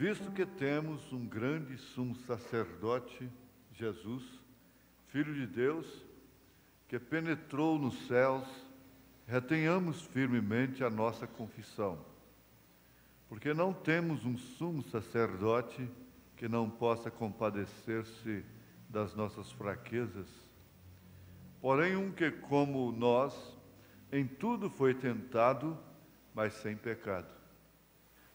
Visto que temos um grande sumo sacerdote, Jesus, Filho de Deus, que penetrou nos céus, retenhamos firmemente a nossa confissão, porque não temos um sumo sacerdote que não possa compadecer-se das nossas fraquezas, porém um que, como nós, em tudo foi tentado, mas sem pecado.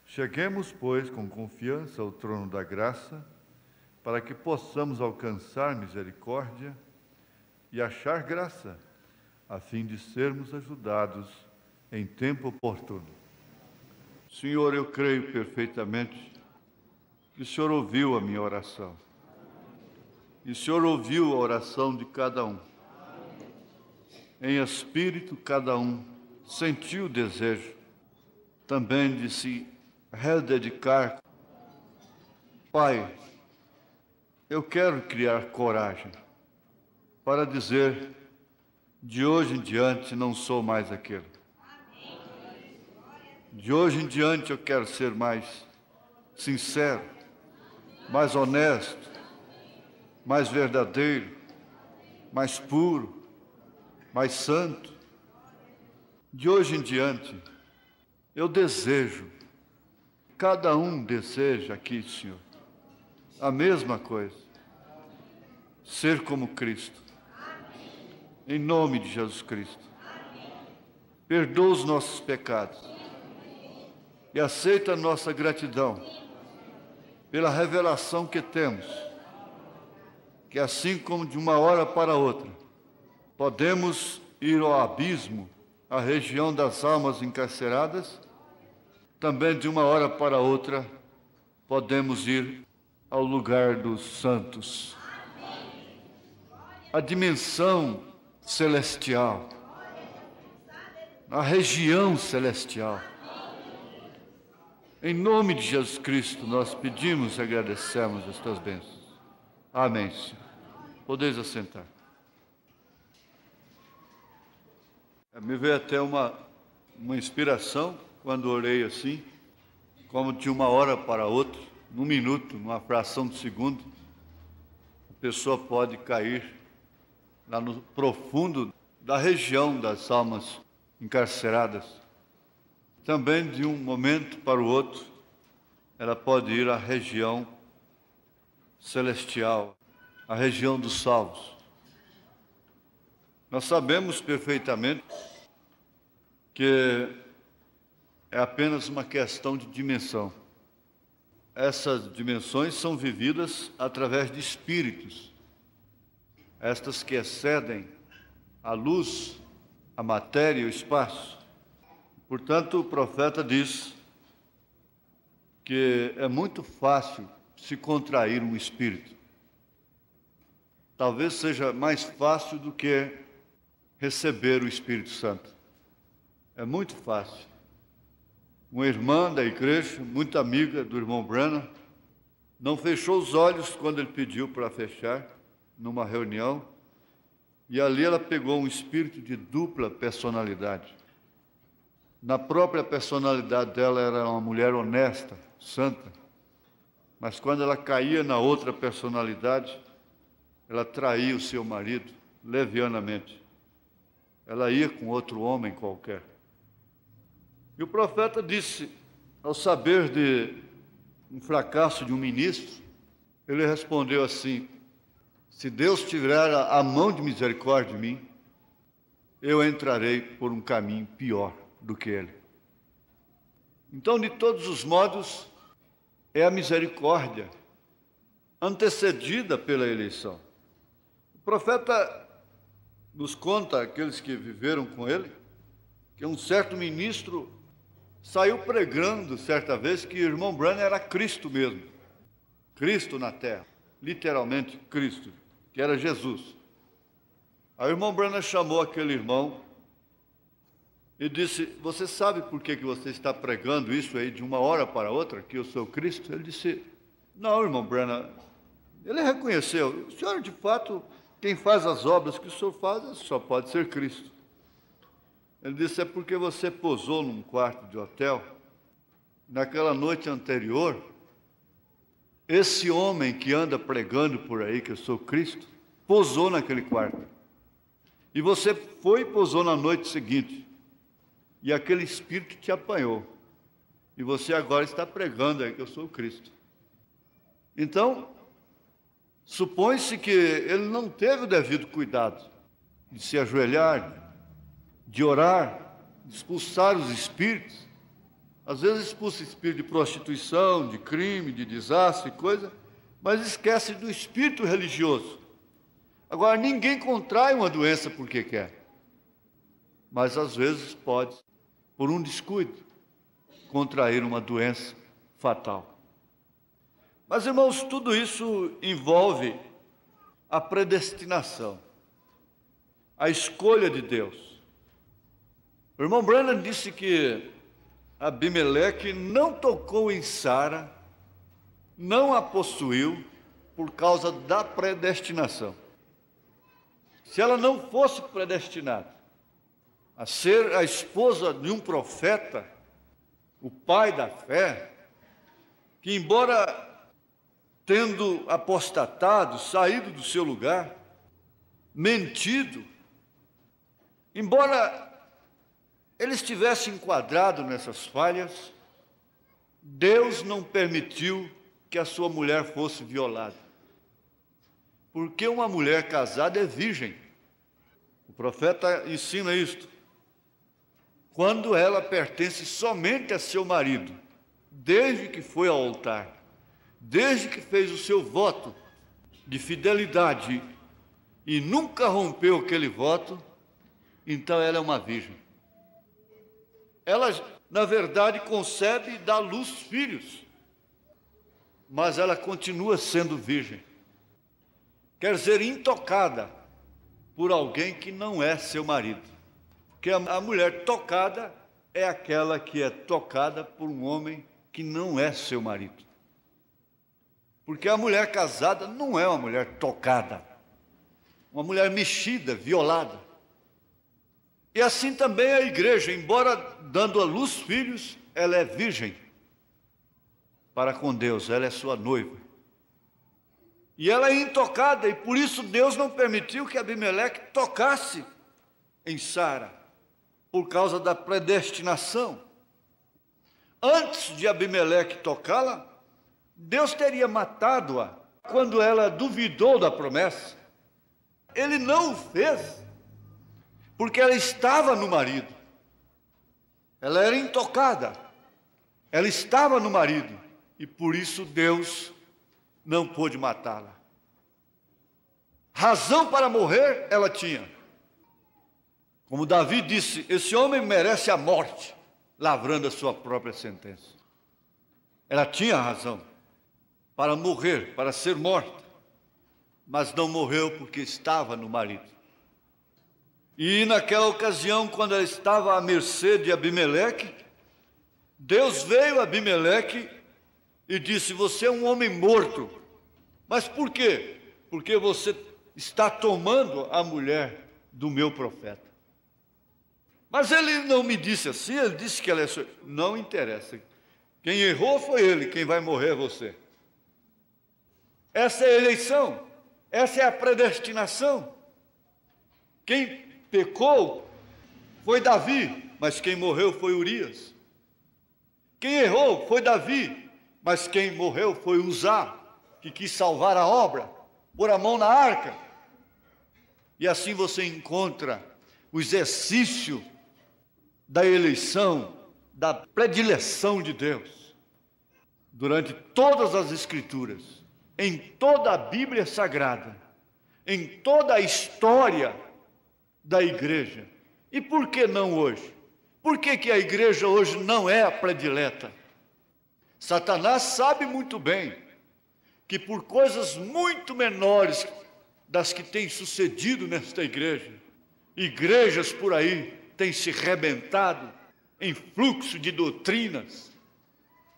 Cheguemos, pois, com confiança ao trono da graça, para que possamos alcançar misericórdia e achar graça, a fim de sermos ajudados em tempo oportuno. Senhor, eu creio perfeitamente que o Senhor ouviu a minha oração. E o Senhor ouviu a oração de cada um. Em espírito, cada um sentiu o desejo também de se rededicar. Pai, eu quero criar coragem para dizer: de hoje em diante não sou mais aquele. De hoje em diante eu quero ser mais sincero, mais honesto, mais verdadeiro, mais puro, mais santo. De hoje em diante eu desejo, cada um deseja aqui, Senhor, a mesma coisa: ser como Cristo. Em nome de Jesus Cristo. Perdoa os nossos pecados e aceita a nossa gratidão pela revelação que temos, que assim como de uma hora para outra podemos ir ao abismo, à região das almas encarceradas, também de uma hora para outra podemos ir ao lugar dos santos, a dimensão celestial, a região celestial. Em nome de Jesus Cristo, nós pedimos e agradecemos estas bênçãos. Amém, Senhor. Podeis assentar. Me veio até uma inspiração quando orei assim, como de uma hora para outra, num minuto, numa fração de segundo, a pessoa pode cair lá no profundo da região das almas encarceradas. Também, de um momento para o outro, ela pode ir à região celestial, à região dos salvos. Nós sabemos perfeitamente que é apenas uma questão de dimensão. Essas dimensões são vividas através de espíritos, estas que excedem a luz, a matéria e o espaço. Portanto, o profeta diz que é muito fácil se contrair um espírito. Talvez seja mais fácil do que receber o Espírito Santo. É muito fácil. Uma irmã da igreja, muito amiga do irmão Branham, não fechou os olhos quando ele pediu para fechar, numa reunião, e ali ela pegou um espírito de dupla personalidade. Na própria personalidade dela era uma mulher honesta, santa, mas quando ela caía na outra personalidade, ela traía o seu marido levianamente. Ela ia com outro homem qualquer. E o profeta disse, ao saber de um fracasso de um ministro, ele respondeu assim: se Deus tiver a mão de misericórdia de mim, eu entrarei por um caminho pior do que ele. Então, de todos os modos, é a misericórdia antecedida pela eleição. O profeta nos conta, aqueles que viveram com ele, que um certo ministro saiu pregando certa vez que o irmão Branham era Cristo mesmo, Cristo na terra, literalmente Cristo, que era Jesus. Aí o irmão Branham chamou aquele irmão e disse: você sabe por que você está pregando isso aí de uma hora para outra, que eu sou Cristo? Ele disse: não, irmão Branham. Ele reconheceu: o senhor, de fato, quem faz as obras que o senhor faz só pode ser Cristo. Ele disse: é porque você posou num quarto de hotel naquela noite anterior esse homem que anda pregando por aí, que eu sou Cristo, posou naquele quarto. E você foi e posou na noite seguinte. E aquele espírito te apanhou. E você agora está pregando aí que eu sou o Cristo. Então, supõe-se que ele não teve o devido cuidado de se ajoelhar, de orar, de expulsar os espíritos. Às vezes expulsa espírito de prostituição, de crime, de desastre, coisa, mas esquece do espírito religioso. Agora, ninguém contrai uma doença porque quer, mas às vezes pode, por um descuido, contrair uma doença fatal. Mas, irmãos, tudo isso envolve a predestinação, a escolha de Deus. O irmão Branham disse que Abimeleque não tocou em Sara, não a possuiu por causa da predestinação. Se ela não fosse predestinada a ser a esposa de um profeta, o pai da fé, que embora tendo apostatado, saído do seu lugar, mentido, embora ele estivesse enquadrado nessas falhas, Deus não permitiu que a sua mulher fosse violada. Porque uma mulher casada é virgem. O profeta ensina isto. Quando ela pertence somente a seu marido, desde que foi ao altar, desde que fez o seu voto de fidelidade e nunca rompeu aquele voto, então ela é uma virgem. Ela, na verdade, concebe e dá à luz filhos, mas ela continua sendo virgem. Quer dizer, intocada por alguém que não é seu marido. Porque a mulher tocada é aquela que é tocada por um homem que não é seu marido. Porque a mulher casada não é uma mulher tocada, uma mulher mexida, violada. E assim também a igreja, embora dando à luz filhos, ela é virgem para com Deus, ela é sua noiva. E ela é intocada, e por isso Deus não permitiu que Abimeleque tocasse em Sara, por causa da predestinação. Antes de Abimeleque tocá-la, Deus teria matado-a quando ela duvidou da promessa. Ele não o fez, porque ela estava no marido. Ela era intocada, ela estava no marido, e por isso Deus não pôde matá-la. Razão para morrer ela tinha. Como Davi disse, esse homem merece a morte, lavrando a sua própria sentença. Ela tinha razão para morrer, para ser morta, mas não morreu porque estava no marido. E naquela ocasião, quando ela estava à mercê de Abimeleque, Deus veio a Abimeleque e disse: você é um homem morto. Mas por quê? Porque você está tomando a mulher do meu profeta. Mas ele não me disse assim, ele disse que ela é sua. Não interessa. Quem errou foi ele, quem vai morrer é você. Essa é a eleição, essa é a predestinação. Quem pecou foi Davi, mas quem morreu foi Urias. Quem errou foi Davi, mas quem morreu foi Uzá, que quis salvar a obra, pôr a mão na arca. E assim você encontra o exercício da eleição, da predileção de Deus, durante todas as Escrituras, em toda a Bíblia Sagrada, em toda a história da igreja. E por que não hoje? Por que a igreja hoje não é a predileta? Satanás sabe muito bem que por coisas muito menores das que têm sucedido nesta igreja, igrejas por aí têm se rebentado em fluxo de doutrinas,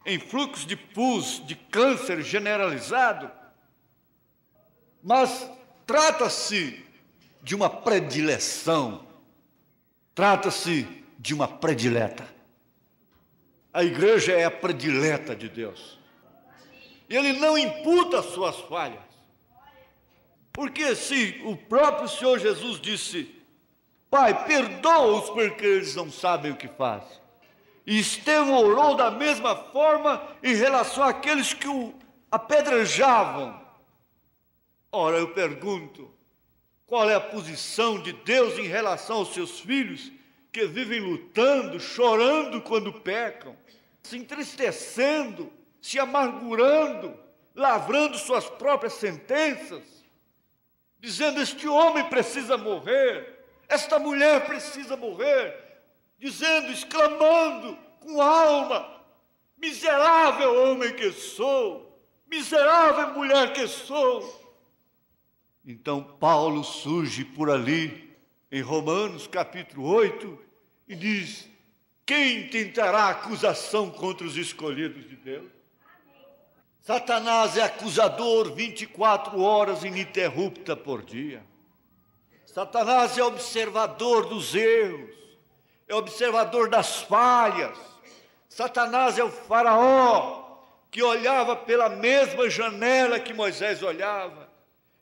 em fluxo de pus, de câncer generalizado. Mas trata-se de uma predileção, trata-se de uma predileta. A igreja é a predileta de Deus. Ele não imputa as suas falhas. Porque se o próprio Senhor Jesus disse: Pai, perdoa-os porque eles não sabem o que fazem. E Estevão orou da mesma forma em relação àqueles que o apedrejavam. Ora, eu pergunto, qual é a posição de Deus em relação aos seus filhos que vivem lutando, chorando quando pecam, se entristecendo, se amargurando, lavrando suas próprias sentenças, dizendo: este homem precisa morrer, esta mulher precisa morrer, dizendo, exclamando com alma: miserável homem que sou, miserável mulher que sou. Então Paulo surge por ali, em Romanos capítulo 8, e diz: quem tentará acusação contra os escolhidos de Deus? Satanás é acusador 24 horas ininterrupta por dia. Satanás é observador dos erros, é observador das falhas. Satanás é o faraó que olhava pela mesma janela que Moisés olhava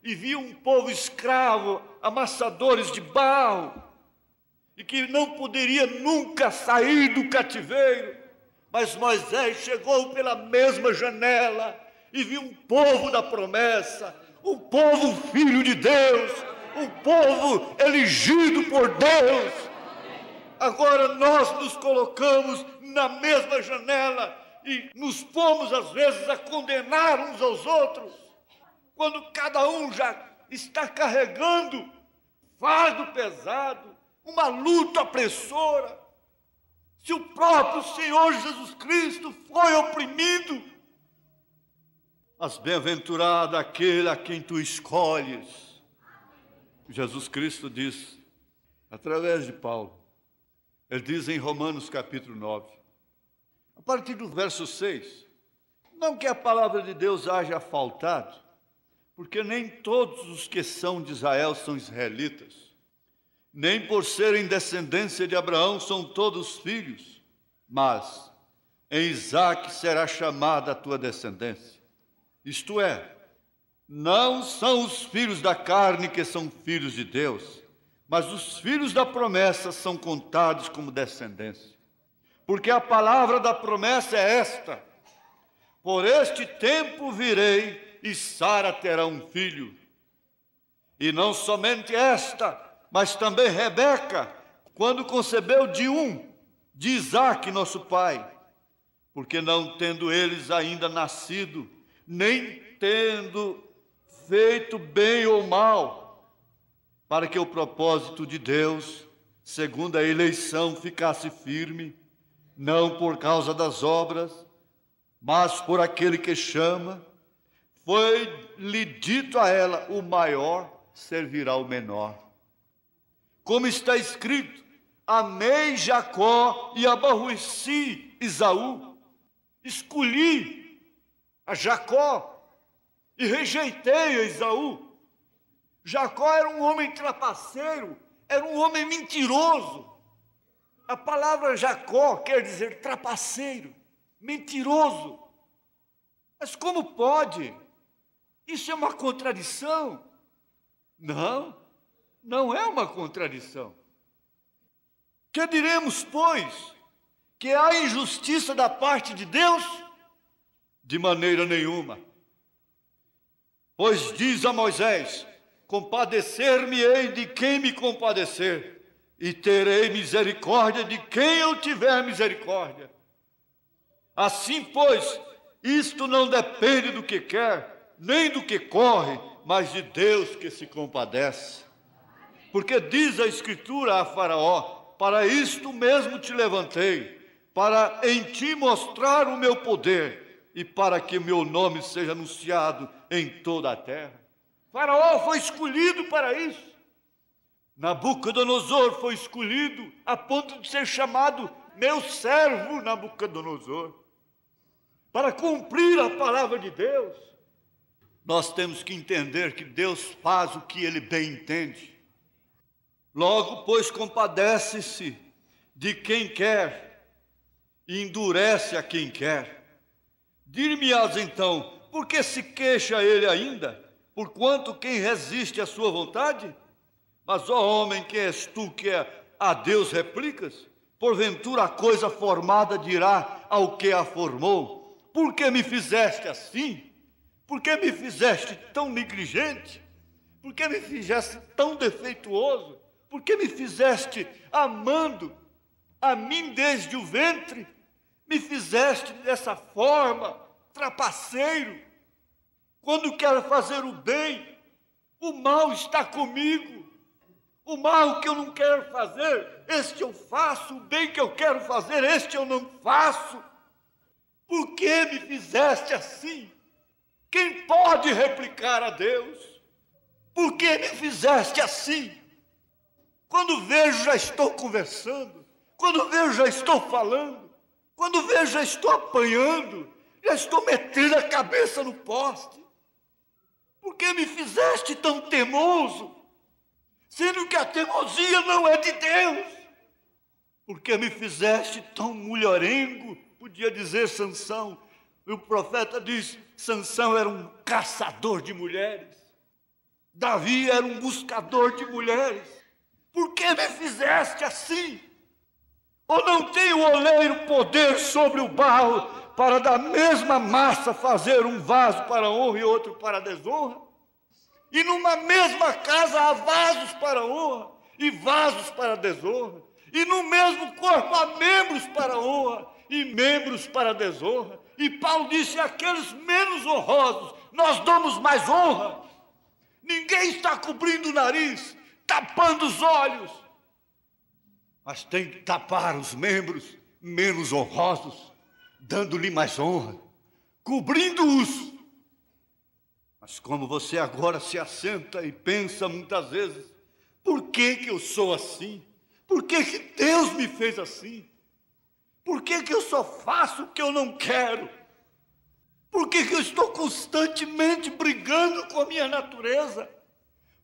e via um povo escravo, amassadores de barro, e que não poderia nunca sair do cativeiro. Mas Moisés chegou pela mesma janela e viu um povo da promessa, um povo filho de Deus, um povo elegido por Deus. Agora nós nos colocamos na mesma janela e nos pomos às vezes a condenar uns aos outros, quando cada um já está carregando fardo pesado, uma luta opressora. Se o próprio Senhor Jesus Cristo foi oprimido, mas bem-aventurado aquele a quem tu escolhes. Jesus Cristo diz, através de Paulo, ele diz em Romanos capítulo 9, a partir do verso 6, não que a palavra de Deus haja faltado, porque nem todos os que são de Israel são israelitas, nem por serem descendência de Abraão são todos filhos, mas em Isaque será chamada a tua descendência. Isto é, não são os filhos da carne que são filhos de Deus, mas os filhos da promessa são contados como descendência. Porque a palavra da promessa é esta: por este tempo virei e Sara terá um filho. E não somente esta, mas também Rebeca, quando concebeu de Isaque, nosso pai, porque não tendo eles ainda nascido, nem tendo feito bem ou mal, para que o propósito de Deus, segundo a eleição, ficasse firme, não por causa das obras, mas por aquele que chama, foi-lhe dito a ela: o maior servirá ao menor. Como está escrito: amei Jacó e aborreci Esaú. Escolhi a Jacó e rejeitei a Esaú. Jacó era um homem trapaceiro, era um homem mentiroso. A palavra Jacó quer dizer trapaceiro, mentiroso. Mas como pode? Isso é uma contradição? Não, não é uma contradição. Que diremos, pois? Que há injustiça da parte de Deus? De maneira nenhuma. Pois diz a Moisés: compadecer-me-ei de quem me compadecer, e terei misericórdia de quem eu tiver misericórdia. Assim, pois, isto não depende do que quer, nem do que corre, mas de Deus que se compadece. Porque diz a Escritura a Faraó: para isto mesmo te levantei, para em ti mostrar o meu poder, e para que meu nome seja anunciado em toda a terra. Faraó foi escolhido para isso. Nabucodonosor foi escolhido a ponto de ser chamado meu servo Nabucodonosor, para cumprir a palavra de Deus. Nós temos que entender que Deus faz o que Ele bem entende. Logo, pois, compadece-se de quem quer e endurece a quem quer. Dir-me-ás então: por que se queixa ele ainda? Porquanto quem resiste à sua vontade? Mas, ó homem, quem és tu que a Deus replicas? Porventura a coisa formada dirá ao que a formou: por que me fizeste assim? Por que me fizeste tão negligente? Por que me fizeste tão defeituoso? Por que me fizeste amando a mim desde o ventre? Me fizeste dessa forma, trapaceiro. Quando quero fazer o bem, o mal está comigo. O mal que eu não quero fazer, este eu faço. O bem que eu quero fazer, este eu não faço. Por que me fizeste assim? Quem pode replicar a Deus? Por que me fizeste assim? Quando vejo, já estou conversando. Quando vejo, já estou falando. Quando vejo, já estou apanhando. Já estou metendo a cabeça no poste. Por que me fizeste tão teimoso? Sendo que a teimosia não é de Deus. Por que me fizeste tão mulherengo? Podia dizer Sansão. O profeta diz: Sansão era um caçador de mulheres. Davi era um buscador de mulheres. Por que me fizeste assim? Ou não tem o oleiro poder sobre o barro para da mesma massa fazer um vaso para a honra e outro para a desonra? E numa mesma casa há vasos para a honra e vasos para a desonra. E no mesmo corpo há membros para a honra e membros para a desonra. E Paulo disse: àqueles menos honrosos nós damos mais honra. Ninguém está cobrindo o nariz, tapando os olhos, mas tem que tapar os membros menos honrosos, dando-lhe mais honra, cobrindo-os. Mas como você agora se assenta e pensa muitas vezes: por que eu sou assim? Por que Deus me fez assim? Por que eu só faço o que eu não quero? Por que eu estou constantemente brigando com a minha natureza?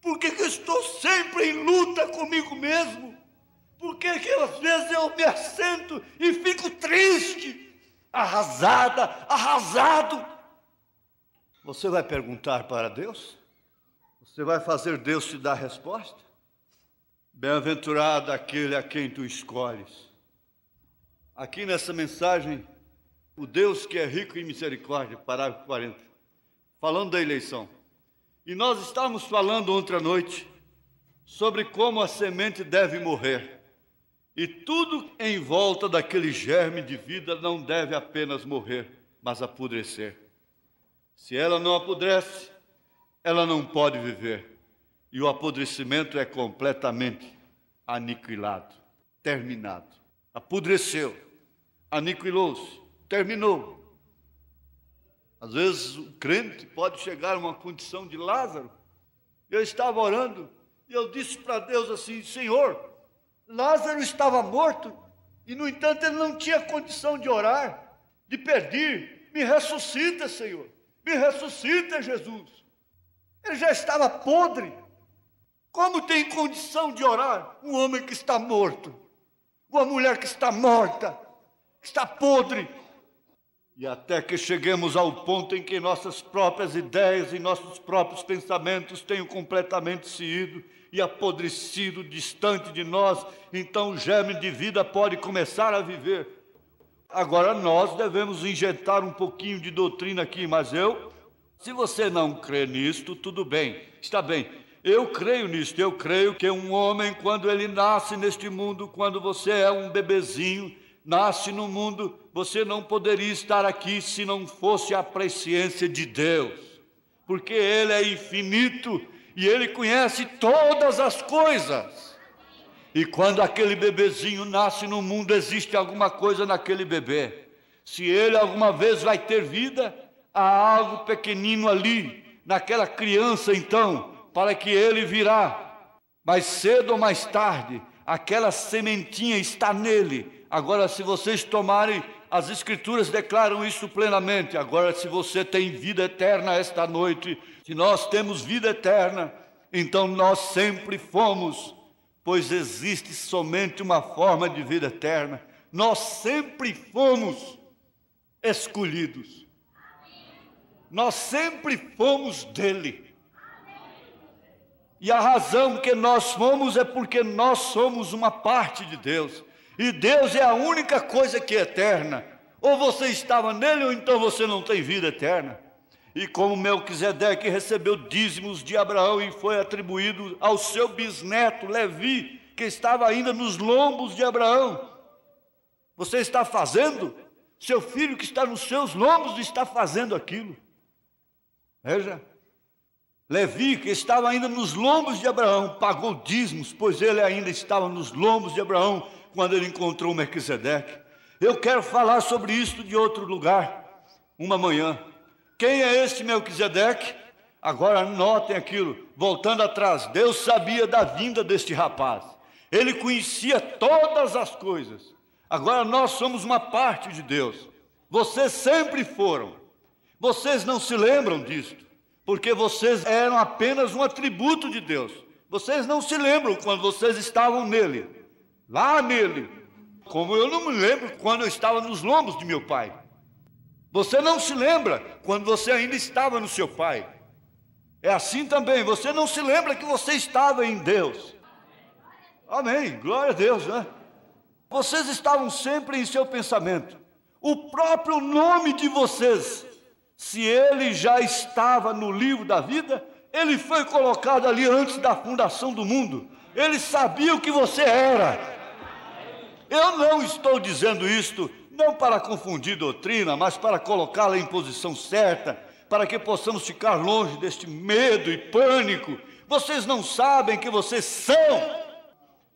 Por que eu estou sempre em luta comigo mesmo? Por que às vezes eu me assento e fico triste, arrasado? Você vai perguntar para Deus? Você vai fazer Deus te dar resposta? Bem-aventurado aquele a quem tu escolhes. Aqui nessa mensagem, o Deus que é rico em misericórdia, parágrafo 40, falando da eleição. E nós estávamos falando ontem à noite sobre como a semente deve morrer. E tudo em volta daquele germe de vida não deve apenas morrer, mas apodrecer. Se ela não apodrece, ela não pode viver. E o apodrecimento é completamente aniquilado, terminado. Apodreceu, aniquilou-se, terminou. Às vezes o crente pode chegar a uma condição de Lázaro. Eu estava orando e eu disse para Deus assim: Senhor, Lázaro estava morto e, no entanto, ele não tinha condição de orar, de pedir: me ressuscita, Senhor, me ressuscita, Jesus. Ele já estava podre. Como tem condição de orar um homem que está morto, uma mulher que está morta, que está podre? E até que cheguemos ao ponto em que nossas próprias ideias e nossos próprios pensamentos tenham completamente se ido e apodrecido distante de nós, então o germe de vida pode começar a viver. Agora nós devemos injetar um pouquinho de doutrina aqui, mas se você não crê nisto, tudo bem, está bem. Eu creio nisto, eu creio que um homem, quando ele nasce neste mundo, quando você é um bebezinho, nasce no mundo, você não poderia estar aqui se não fosse a presciência de Deus, porque Ele é infinito e Ele conhece todas as coisas. E quando aquele bebezinho nasce no mundo, existe alguma coisa naquele bebê. Se ele alguma vez vai ter vida, há algo pequenino ali, naquela criança então, para que ele virá. Mais cedo ou mais tarde, aquela sementinha está nele. Agora, se vocês tomarem, as Escrituras declaram isso plenamente. Agora, se você tem vida eterna esta noite, se nós temos vida eterna, então nós sempre fomos, pois existe somente uma forma de vida eterna. Nós sempre fomos escolhidos. nós sempre fomos dele. E a razão que nós fomos é porque nós somos uma parte de Deus. E Deus é a única coisa que é eterna. Ou você estava nele, ou então você não tem vida eterna. E como Melquisedeque recebeu dízimos de Abraão e foi atribuído ao seu bisneto Levi, que estava ainda nos lombos de Abraão. Você está fazendo? Seu filho que está nos seus lombos está fazendo aquilo. Veja. Levi, que estava ainda nos lombos de Abraão, pagou dízimos, pois ele ainda estava nos lombos de Abraão quando ele encontrou Melquisedeque. Eu quero falar sobre isso de outro lugar, uma manhã. Quem é este Melquisedeque? Agora notem aquilo, voltando atrás. Deus sabia da vinda deste rapaz. Ele conhecia todas as coisas. Agora nós somos uma parte de Deus. Vocês sempre foram. Vocês não se lembram disto, porque vocês eram apenas um atributo de Deus. Vocês não se lembram quando vocês estavam nele, lá nele. Como eu não me lembro quando eu estava nos lombos de meu pai. Você não se lembra quando você ainda estava no seu pai. É assim também, você não se lembra que você estava em Deus. Amém, glória a Deus, né? Vocês estavam sempre em seu pensamento. O próprio nome de vocês, se ele já estava no livro da vida, ele foi colocado ali antes da fundação do mundo. Ele sabia o que você era. Eu não estou dizendo isto não para confundir doutrina, mas para colocá-la em posição certa, para que possamos ficar longe deste medo e pânico. Vocês não sabem que vocês são.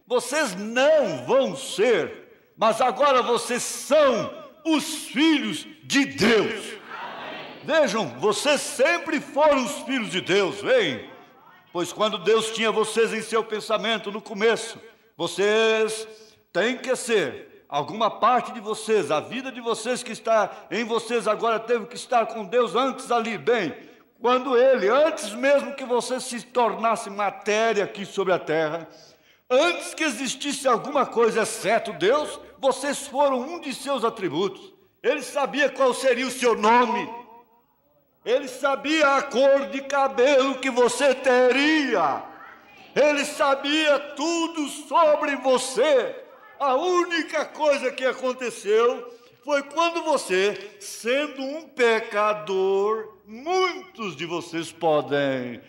Vocês não vão ser, mas agora vocês são os filhos de Deus. Vejam, vocês sempre foram os filhos de Deus, veem? Pois quando Deus tinha vocês em seu pensamento no começo, vocês têm que ser, alguma parte de vocês, a vida de vocês que está em vocês agora teve que estar com Deus antes ali, bem, quando Ele, antes mesmo que você se tornasse matéria aqui sobre a terra, antes que existisse alguma coisa exceto Deus, vocês foram um de seus atributos. Ele sabia qual seria o seu nome. Ele sabia a cor de cabelo que você teria. Ele sabia tudo sobre você. A única coisa que aconteceu foi quando você, sendo um pecador, muitos de vocês podem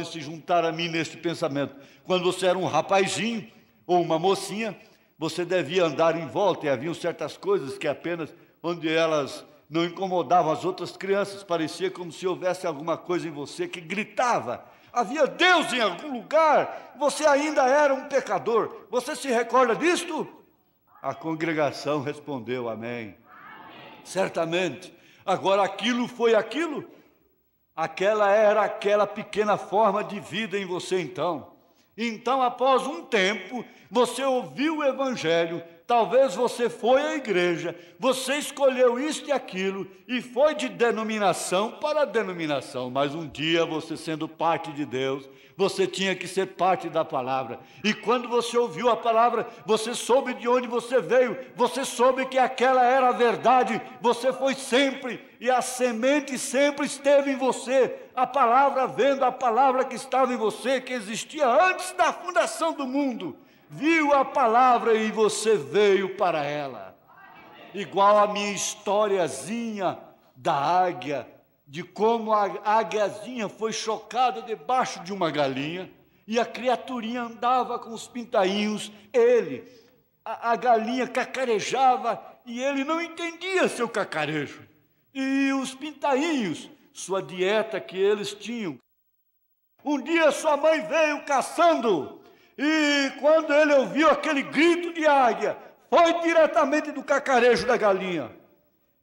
se juntar a mim neste pensamento. Quando você era um rapazinho ou uma mocinha, você devia andar em volta e haviam certas coisas que apenas onde elas não incomodavam as outras crianças, parecia como se houvesse alguma coisa em você que gritava. Havia Deus em algum lugar, você ainda era um pecador. Você se recorda disto? A congregação respondeu amém. Certamente. Agora aquilo foi aquilo. Aquela era aquela pequena forma de vida em você então. Então, após um tempo, você ouviu o Evangelho, talvez você foi à igreja, você escolheu isto e aquilo, e foi de denominação para denominação, mas um dia, você sendo parte de Deus, você tinha que ser parte da palavra, e quando você ouviu a palavra, você soube de onde você veio, você soube que aquela era a verdade, você foi sempre, e a semente sempre esteve em você, a palavra vendo a palavra que estava em você, que existia antes da fundação do mundo, viu a palavra e você veio para ela. Igual a minha historiazinha da águia, de como a águiazinha foi chocada debaixo de uma galinha, e a criaturinha andava com os pintainhos, a galinha cacarejava, e ele não entendia seu cacarejo. E os pintainhos, sua dieta que eles tinham. Um dia sua mãe veio caçando, e quando ele ouviu aquele grito de águia, foi diretamente do cacarejo da galinha.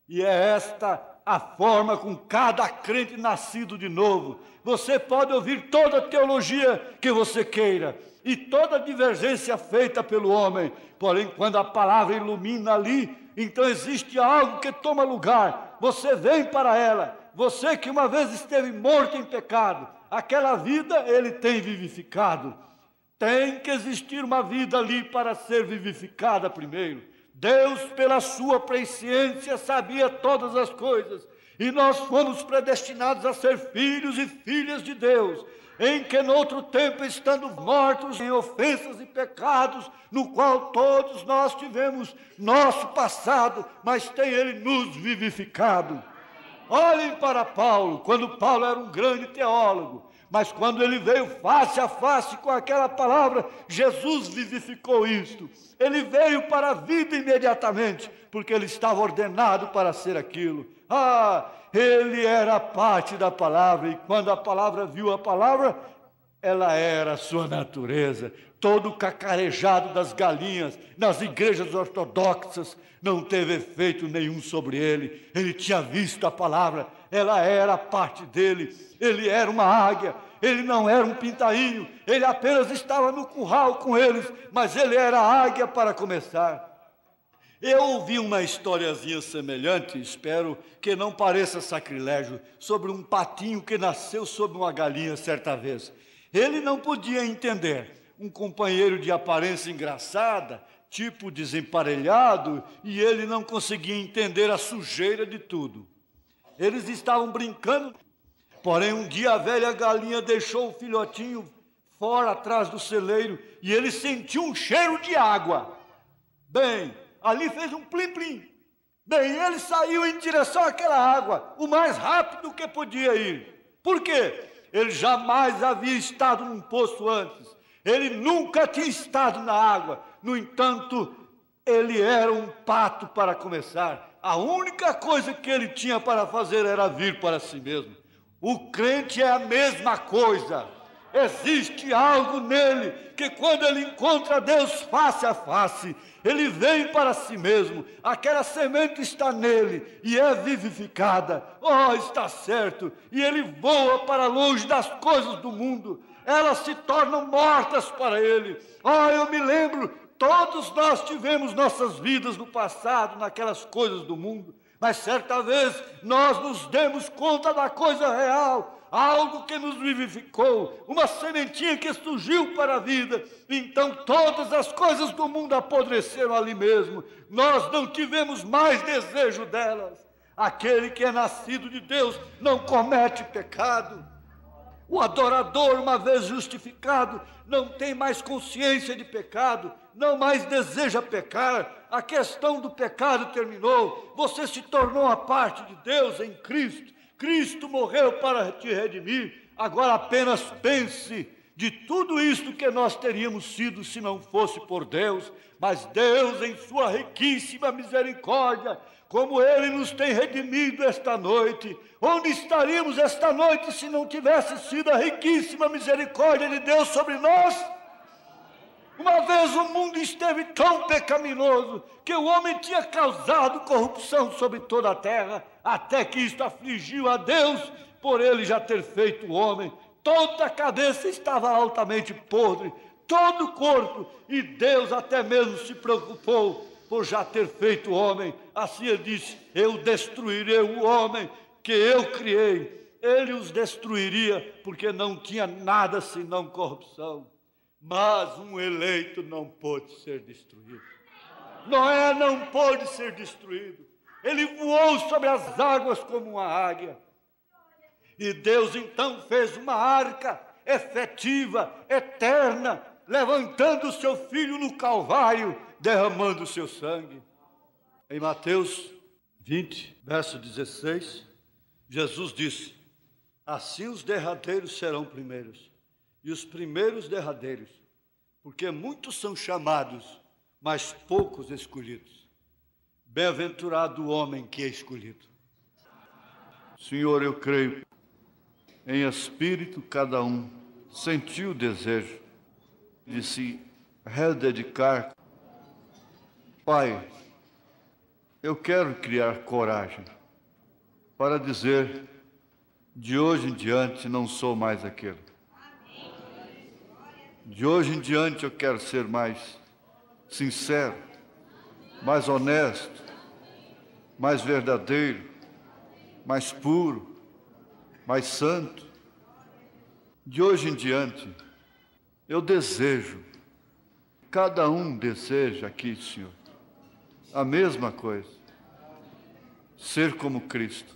E é esta a forma com cada crente nascido de novo. Você pode ouvir toda a teologia que você queira, e toda a divergência feita pelo homem, porém quando a palavra ilumina ali, então existe algo que toma lugar, você vem para ela. Você que uma vez esteve morto em pecado, aquela vida ele tem vivificado. Tem que existir uma vida ali para ser vivificada primeiro. Deus, pela sua presciência, sabia todas as coisas. E nós fomos predestinados a ser filhos e filhas de Deus, em que no outro tempo, estando mortos em ofensas e pecados, no qual todos nós tivemos nosso passado, mas tem Ele nos vivificado. Olhem para Paulo, quando Paulo era um grande teólogo, mas quando ele veio face a face com aquela palavra, Jesus vivificou isto. Ele veio para a vida imediatamente, porque ele estava ordenado para ser aquilo. Ele era parte da palavra, e quando a palavra viu a palavra, ela era a sua natureza. Todo o cacarejado das galinhas nas igrejas ortodoxas não teve efeito nenhum sobre ele. Ele tinha visto a palavra, ela era parte dele. Ele era uma águia, ele não era um pintainho, ele apenas estava no curral com eles, mas ele era águia para começar. Eu ouvi uma historiazinha semelhante, espero que não pareça sacrilégio, sobre um patinho que nasceu sob uma galinha certa vez. Ele não podia entender um companheiro de aparência engraçada, tipo desemparelhado, e ele não conseguia entender a sujeira de tudo. Eles estavam brincando, porém um dia a velha galinha deixou o filhotinho fora atrás do celeiro e ele sentiu um cheiro de água. Bem, ali fez um plim-plim. Bem, ele saiu em direção àquela água, o mais rápido que podia ir. Por quê? Ele jamais havia estado num poço antes. Ele nunca tinha estado na água. No entanto, ele era um pato para começar. A única coisa que ele tinha para fazer era vir para si mesmo. O crente é a mesma coisa. Existe algo nele que quando ele encontra Deus face a face, ele vem para si mesmo. Aquela semente está nele e é vivificada. Está certo. E ele voa para longe das coisas do mundo. Elas se tornam mortas para ele. Eu me lembro, todos nós tivemos nossas vidas no passado, naquelas coisas do mundo. Mas certa vez nós nos demos conta da coisa real, algo que nos vivificou, uma sementinha que surgiu para a vida. Então todas as coisas do mundo apodreceram ali mesmo. Nós não tivemos mais desejo delas. Aquele que é nascido de Deus não comete pecado. O adorador, uma vez justificado, não tem mais consciência de pecado, não mais deseja pecar. A questão do pecado terminou. Você se tornou a parte de Deus em Cristo. Cristo morreu para te redimir. Agora apenas pense de tudo isto que nós teríamos sido se não fosse por Deus. Mas Deus, em sua riquíssima misericórdia, como Ele nos tem redimido esta noite, onde estaríamos esta noite se não tivesse sido a riquíssima misericórdia de Deus sobre nós? Uma vez o mundo esteve tão pecaminoso que o homem tinha causado corrupção sobre toda a terra, até que isto afligiu a Deus por Ele já ter feito o homem. Toda a cabeça estava altamente podre, todo o corpo, e Deus até mesmo se preocupou por já ter feito o homem. Assim ele disse: eu destruirei o homem que eu criei. Ele os destruiria porque não tinha nada senão corrupção. Mas um eleito não pôde ser destruído. Noé não pôde ser destruído. Ele voou sobre as águas como uma águia. E Deus então fez uma arca efetiva, eterna, levantando o seu filho no Calvário, derramando o seu sangue. Em Mateus 20, verso 16, Jesus disse: assim os derradeiros serão primeiros, e os primeiros derradeiros, porque muitos são chamados, mas poucos escolhidos. Bem-aventurado o homem que é escolhido. Senhor, eu creio, em espírito cada um sentiu o desejo de se rededicar. Pai, eu quero criar coragem para dizer: de hoje em diante não sou mais aquele. De hoje em diante eu quero ser mais sincero, mais honesto, mais verdadeiro, mais puro, mais santo. De hoje em diante eu desejo, cada um deseja aqui, Senhor, a mesma coisa: ser como Cristo,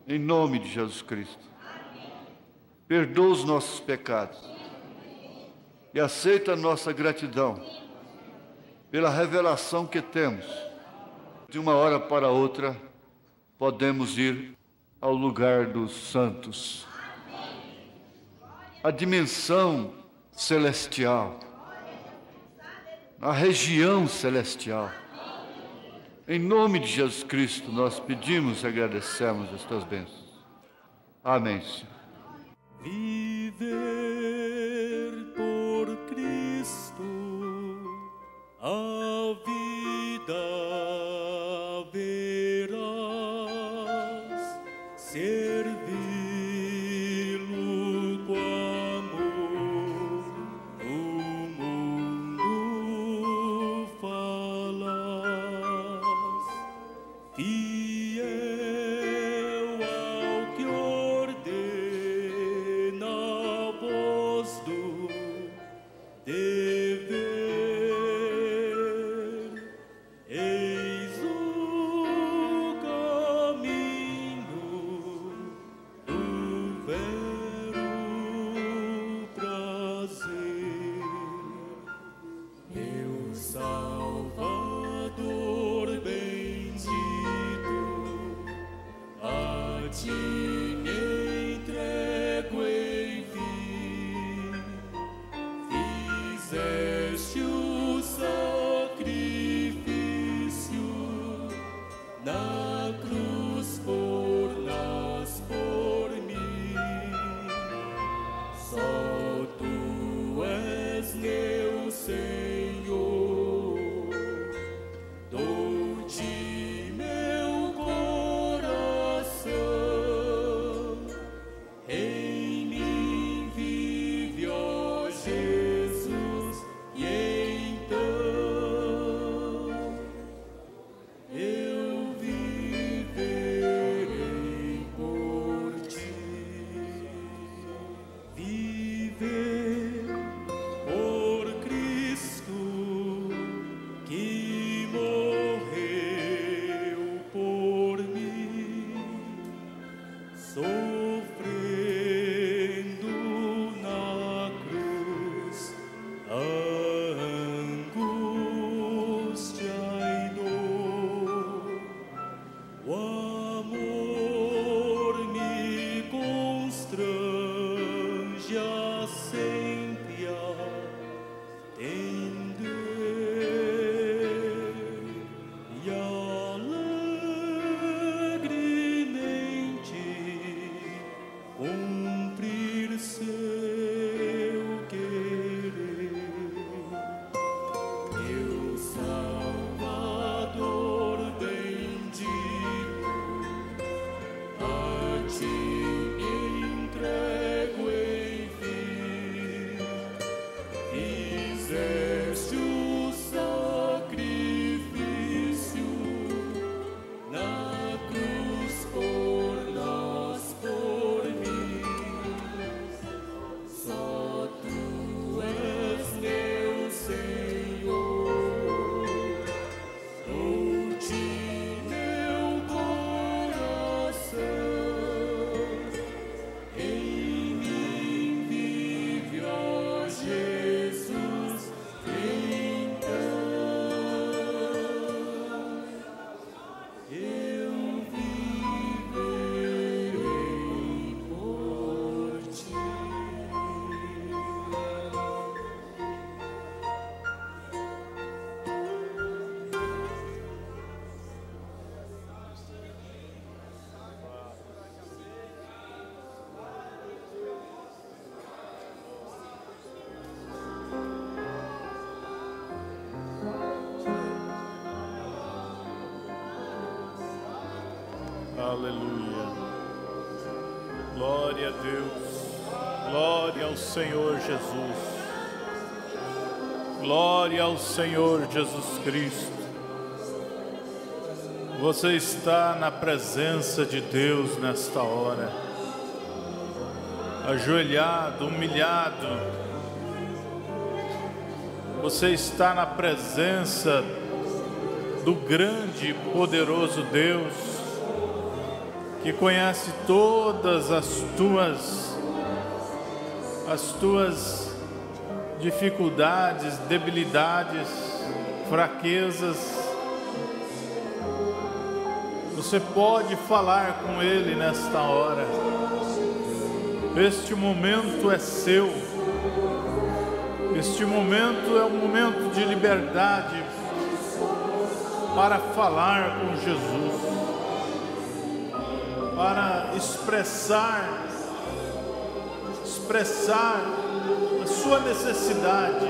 em nome de Jesus Cristo. Perdoa os nossos pecados e aceita a nossa gratidão pela revelação que temos. De uma hora para outra, podemos ir ao lugar dos santos, a dimensão celestial, a região celestial. Em nome de Jesus Cristo, nós pedimos e agradecemos as tuas bênçãos. Amém, Senhor. Viver por Cristo, a vida verás, servi-lo com amor, no mundo falas, fiel ao que ordena a voz do dever. Eis o caminho do vero prazer, meu Salvador bendito, a ti me entrego, enfim, fizeste o sacrifício na cruz por nós, por mim. Só tu és meu Senhor, dou-te meu coração, em mim vive, ó Jesus, e então eu viverei por ti. Viver por Cristo que morreu por mim, sofrendo na cruz a angústia e dor. O amor me constrange a sempre atender e alegremente cumprir seu querer. Meu Salvador bendito, a ti me entrego, enfim, fizeste o sacrifício na cruz por nós, por mim. Só tu és meu Senhor, dou-te meu coração, em mim vive, ó Jesus, então eu viverei por ti. Aleluia. Glória a Deus. Glória ao Senhor Jesus. Glória ao Senhor Jesus Cristo. Você está na presença de Deus nesta hora, ajoelhado, humilhado. Você está na presença do grande e poderoso Deus que conhece todas as tuas dificuldades, debilidades, fraquezas. Você pode falar com Ele nesta hora. Este momento é seu. Este momento é um momento de liberdade para falar com Jesus, para expressar a sua necessidade.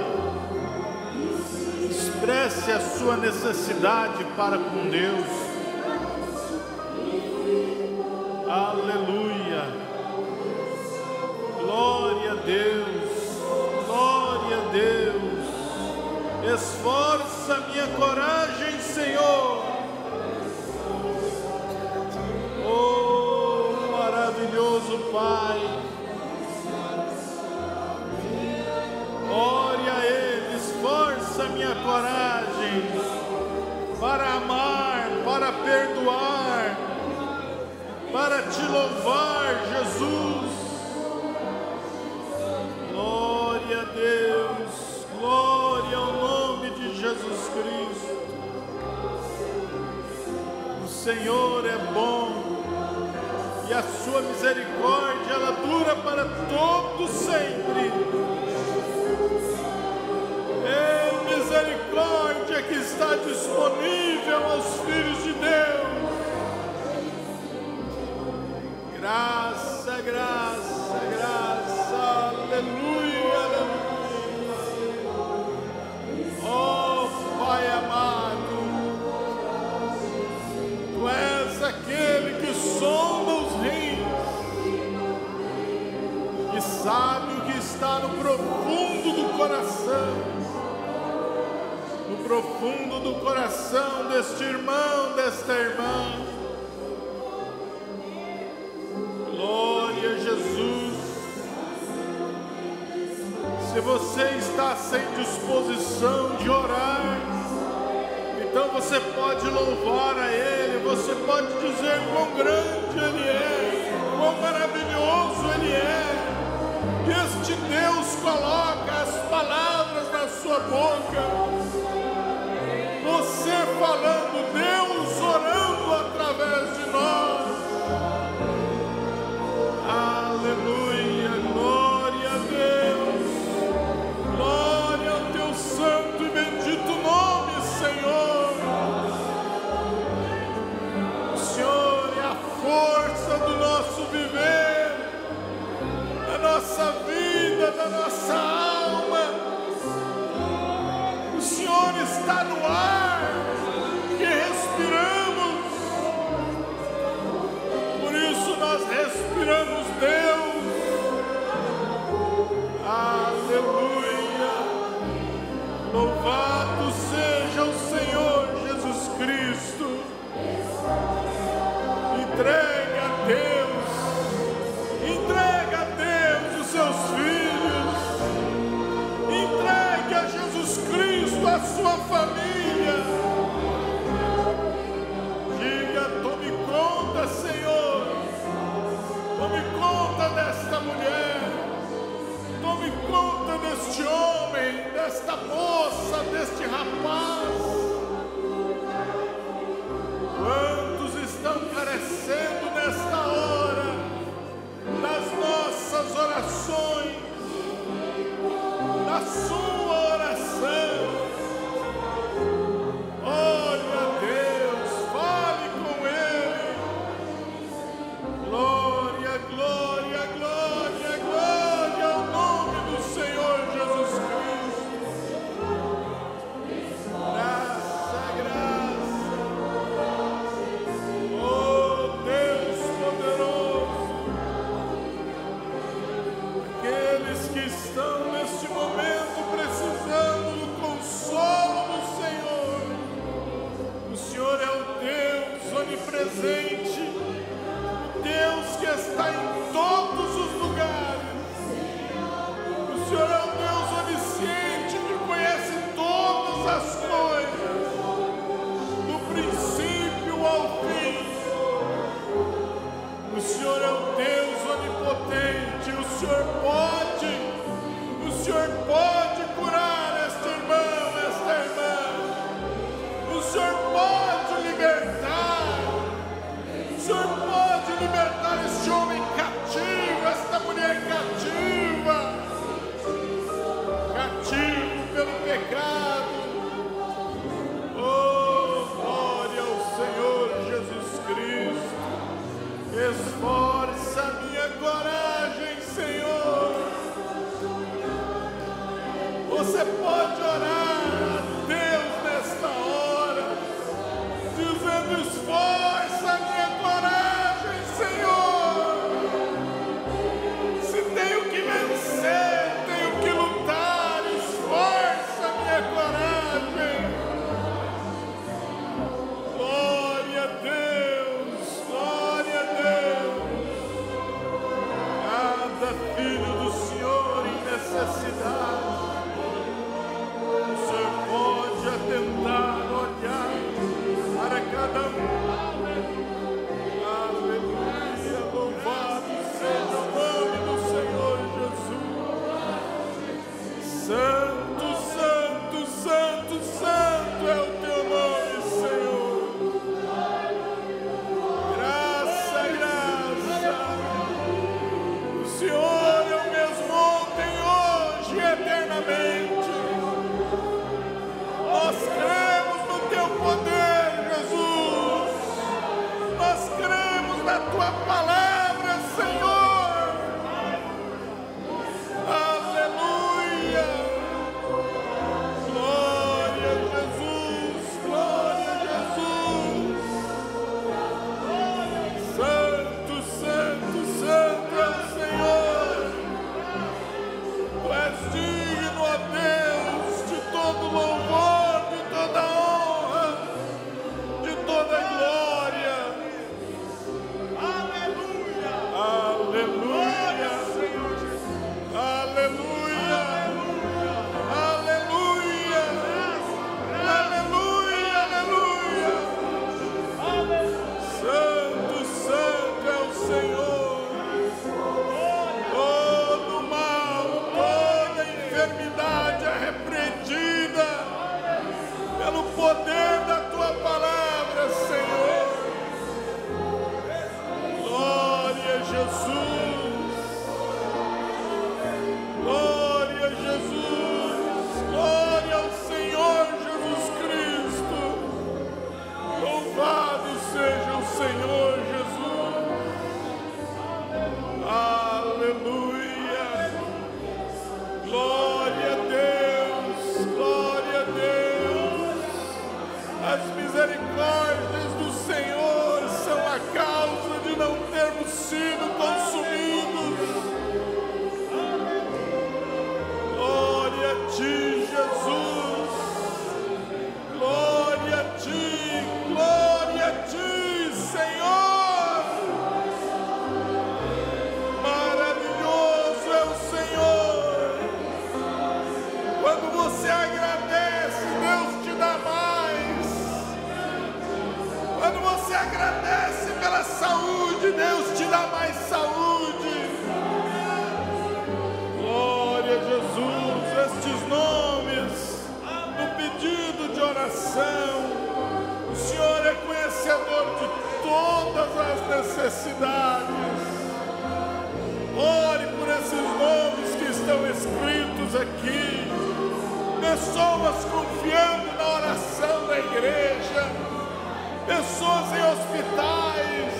Expresse a sua necessidade para com Deus. Aleluia. Glória a Deus. Glória a Deus. Esforça minha coragem, Senhor. Oh, maravilhoso Pai. Ore a Ele, esforça minha coragem para amar, para perdoar, para te louvar, Jesus. Glória a Deus, glória ao nome de Jesus Cristo. O Senhor é bom e a sua misericórdia, ela dura para todo sempre. Misericórdia que está disponível aos filhos de Deus. Graça, graça, graça, aleluia, aleluia. Oh Pai amado, Tu és aquele que sonda os rins, que sabe o que está no profundo do coração. No profundo do coração deste irmão, desta irmã. Glória a Jesus. Se você está sem disposição de orar, então você pode louvar a Ele, você pode dizer quão grande Ele é, quão maravilhoso Ele é. E este Deus coloca as palavras na sua boca. Você falando, Deus orando através de nós. Aleluia, glória a Deus. Glória ao Teu santo e bendito nome, Senhor. O Senhor é a força do nosso viver, da nossa vida, da nossa alma. O Senhor está no ar que respiramos. Por isso nós respiramos Deus. Aleluia. Louvado seja o Senhor Jesus Cristo. Entrega a Deus. Entrega a Deus os seus filhos. Entregue a Jesus Cristo a sua família. Diga, tome conta, Senhor. Tome conta desta mulher. Tome conta deste homem, desta moça, deste rapaz. Quantos estão carecendo nesta hora das nossas orações, da sua oração. Olhe a Deus, fale com Ele. Glória, glória, glória, glória ao nome do Senhor Jesus Cristo. O Senhor é o Deus onipotente, o Senhor pode curar este irmão, esta irmã. O Senhor pode libertar. O Senhor pode libertar este homem cativo, esta mulher cativa. Cativo pelo pecado. Oh, glória ao Senhor Jesus Cristo. Esforça a minha coragem, Senhor. Você pode orar a Deus nesta hora, dizendo: esforça a minha coragem, Senhor. Se tenho que vencer, tenho que lutar, esforça a minha coragem. Glória a Deus, glória a Deus. Cada filho do Senhor em necessidade, pode atentar, olhar para cada um. Aleluia, louvado seja o nome do Senhor Jesus. Santo, santo, santo, santo é o teu nome, Senhor. Graça, graça. O Senhor é o mesmo ontem, hoje e eternamente. Nós cremos no teu poder, Jesus. Nós cremos na tua palavra, Senhor. Aleluia. Glória a Jesus, glória a Jesus. Santo, santo, santo é o Senhor. Tu és digno, ó Deus, de todo louvor, de toda honra, de toda glória. Aleluia! Aleluia! Aleluia! Aleluia! Aleluia! Aleluia! Santo, santo é o Senhor. Todo mal, toda enfermidade é repreendida pelo poder da tua palavra, Senhor. Glória a Jesus. Glória a Jesus. Glória ao Senhor Jesus Cristo. Louvado seja o Senhor Jesus. Aleluia. Glória a Deus. Glória a Deus. As misericórdias do Senhor são a causa de não termos sido consumidos. Glória a ti, Jesus. Glória a ti, Senhor. Maravilhoso é o Senhor. Quando você agradece, Deus te dá mais. Quando você agradece pela saúde, Deus te dá mais saúde. Glória a Jesus, estes nomes no pedido de oração. O Senhor é conhecedor de todas as necessidades. Ore por esses nomes que estão escritos aqui. Pessoas confiando na oração da igreja. Pessoas em hospitais,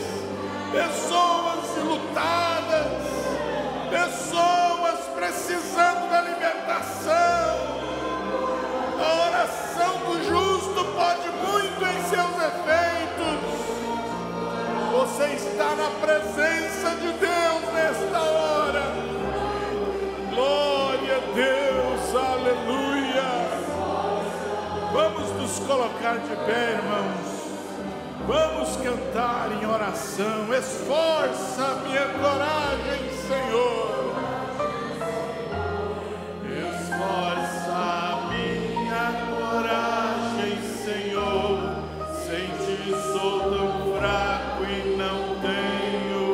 pessoas enlutadas, pessoas precisando da libertação. A oração do justo pode muito em seus efeitos. Você está na presença de Deus nesta hora. Glória a Deus, aleluia. Vamos nos colocar de pé, irmãos. Vamos cantar em oração. Esforça a minha coragem, Senhor. Esforça a minha coragem, Senhor. Sem ti sou tão fraco e não tenho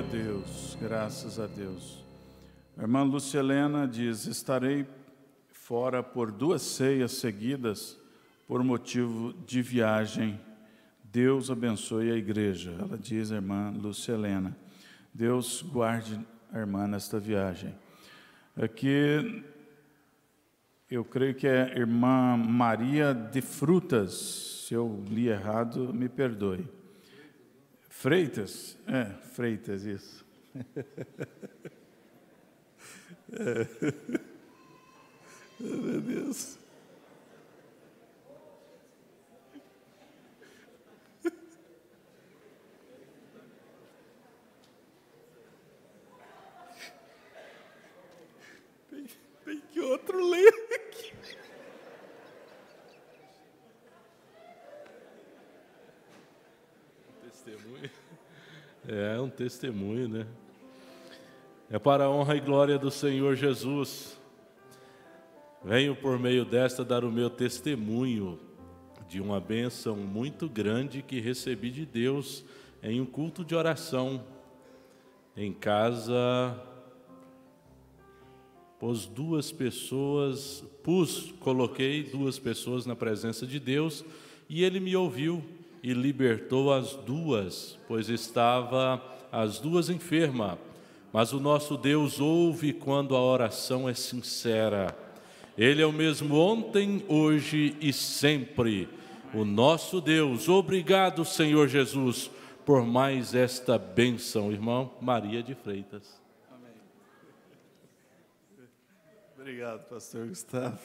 a Deus, graças a Deus. A irmã Lúcia Helena diz: estarei fora por 2 ceias seguidas por motivo de viagem. Deus abençoe a igreja. Ela diz, a irmã Lúcia Helena. Deus guarde a irmã nesta viagem. Aqui, eu creio que é a irmã Maria de Frutas. Se eu li errado, me perdoe. Freitas? Freitas, isso. Meu Deus. Tem que outro ler aqui. Testemunho. É um testemunho, né? É para a honra e glória do Senhor Jesus. Venho por meio desta dar o meu testemunho de uma bênção muito grande que recebi de Deus em um culto de oração. Em casa, coloquei 2 pessoas na presença de Deus e Ele me ouviu e libertou as 2, pois estava as 2 enfermas. Mas o nosso Deus ouve quando a oração é sincera. Ele é o mesmo ontem, hoje e sempre. O nosso Deus, obrigado, Senhor Jesus, por mais esta bênção. Irmão Maria de Freitas. Amém. Obrigado, pastor Gustavo.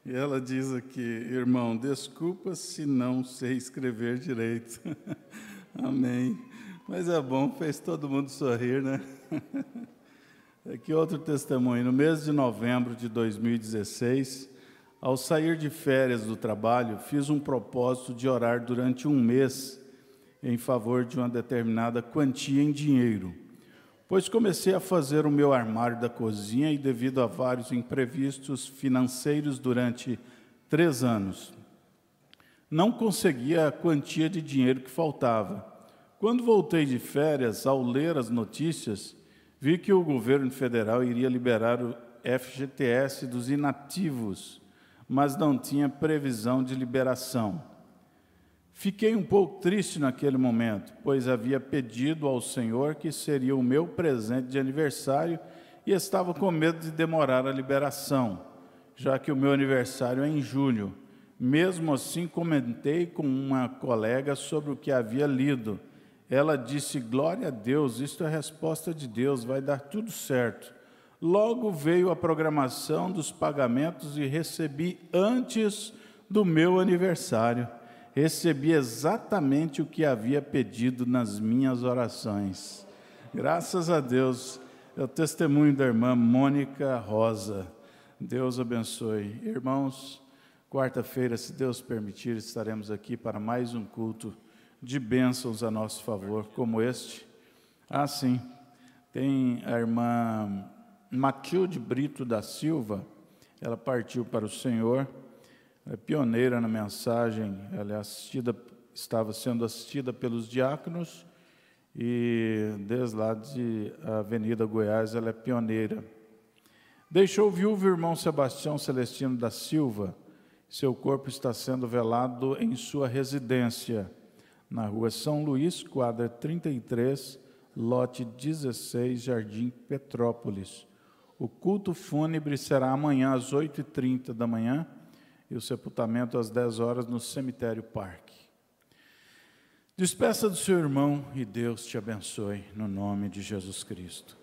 E ela diz aqui: irmão, desculpa se não sei escrever direito. Amém. Mas é bom, fez todo mundo sorrir, né? Aqui outro testemunho. No mês de novembro de 2016, ao sair de férias do trabalho, fiz um propósito de orar durante 1 mês em favor de uma determinada quantia em dinheiro, pois comecei a fazer o meu armário da cozinha e, devido a vários imprevistos financeiros durante 3 anos, não conseguia a quantia de dinheiro que faltava. Quando voltei de férias, ao ler as notícias, vi que o governo federal iria liberar o FGTS dos inativos, mas não tinha previsão de liberação. Fiquei um pouco triste naquele momento, pois havia pedido ao Senhor que seria o meu presente de aniversário e estava com medo de demorar a liberação, já que o meu aniversário é em julho. Mesmo assim, comentei com uma colega sobre o que havia lido. Ela disse: glória a Deus, isto é a resposta de Deus, vai dar tudo certo. Logo veio a programação dos pagamentos e recebi antes do meu aniversário. Recebi exatamente o que havia pedido nas minhas orações. Graças a Deus, é o testemunho da irmã Mônica Rosa. Deus abençoe. Irmãos, quarta-feira, se Deus permitir, estaremos aqui para mais um culto de bênçãos a nosso favor, como este. Sim, tem a irmã Matilde Brito da Silva, ela partiu para o Senhor, é pioneira na mensagem, ela estava sendo assistida pelos diáconos, e desde lá de Avenida Goiás, ela é pioneira. Deixou viúvo o irmão Sebastião Celestino da Silva, seu corpo está sendo velado em sua residência, na rua São Luís, quadra 33, lote 16, Jardim Petrópolis. O culto fúnebre será amanhã às 8h30 da manhã e o sepultamento às 10 horas no cemitério Parque. Despeça do seu irmão e Deus te abençoe, no nome de Jesus Cristo.